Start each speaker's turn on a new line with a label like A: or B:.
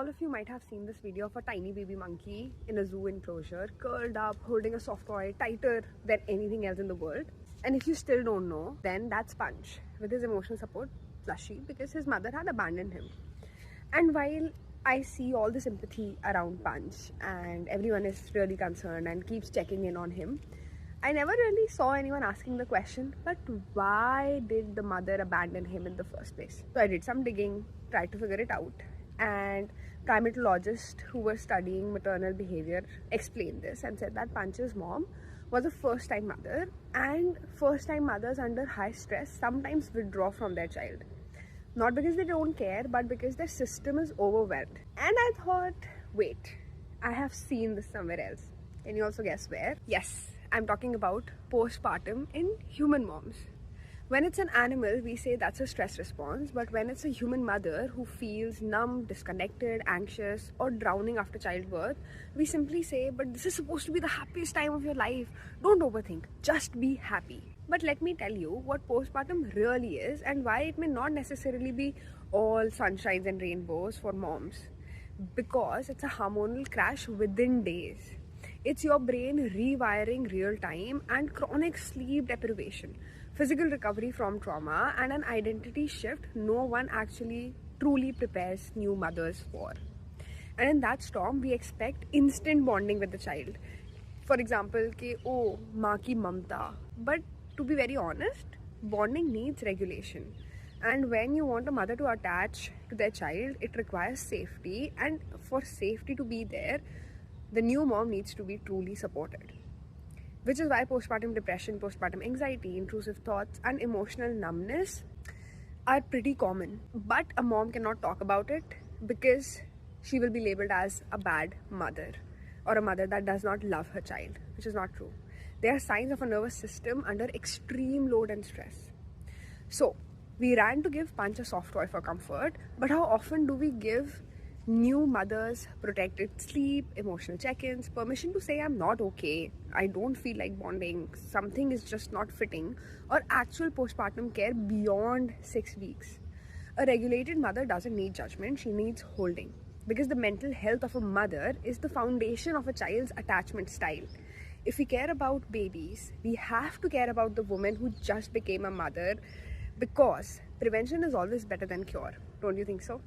A: all of you might have seen this video of a tiny baby monkey in a zoo enclosure, curled up, holding a soft toy tighter than anything else in the world. And if you still don't know, then that's Punch with his emotional support plushie, because his mother had abandoned him. And while I see all this empathy around Punch and everyone is really concerned and keeps checking in on him, I never really saw anyone asking the question, but why did the mother abandon him in the first place? So I did some digging, tried to figure it out, and primatologists who were studying maternal behavior explained this and said that Punch's mom was a first-time mother, and first-time mothers under high stress sometimes withdraw from their child. Not because they don't care, but because their system is overwhelmed. And I thought, wait, I have seen this somewhere else. Can you also guess where? Yes, I'm talking about postpartum in human moms. When it's an animal, we say that's a stress response, but when it's a human mother who feels numb, disconnected, anxious, or drowning after childbirth, we simply say, but this is supposed to be the happiest time of your life. Don't overthink, just be happy. But let me tell you what postpartum really is and why it may not necessarily be all sunshines and rainbows for moms. Because it's a hormonal crash within days. It's your brain rewiring real time and chronic sleep deprivation, physical recovery from trauma, and an identity shift no one actually truly prepares new mothers for. And in that storm, we expect instant bonding with the child. For example, oh, maa ki mamta. But to be very honest, bonding needs regulation. And when you want a mother to attach to their child, it requires safety. And for safety to be there, the new mom needs to be truly supported. Which is why postpartum depression, postpartum anxiety, intrusive thoughts, and emotional numbness are pretty common. But a mom cannot talk about it because she will be labeled as a bad mother or a mother that does not love her child, which is not true. They are signs of a nervous system under extreme load and stress. So, we ran to give Punch a soft toy for comfort, but how often do we give new mothers protected sleep, emotional check-ins, permission to say I'm not okay, I don't feel like bonding, something is just not fitting, or actual postpartum care beyond 6 weeks? A regulated mother doesn't need judgment, she needs holding. Because the mental health of a mother is the foundation of a child's attachment style. If we care about babies, we have to care about the woman who just became a mother, because prevention is always better than cure. Don't you think so?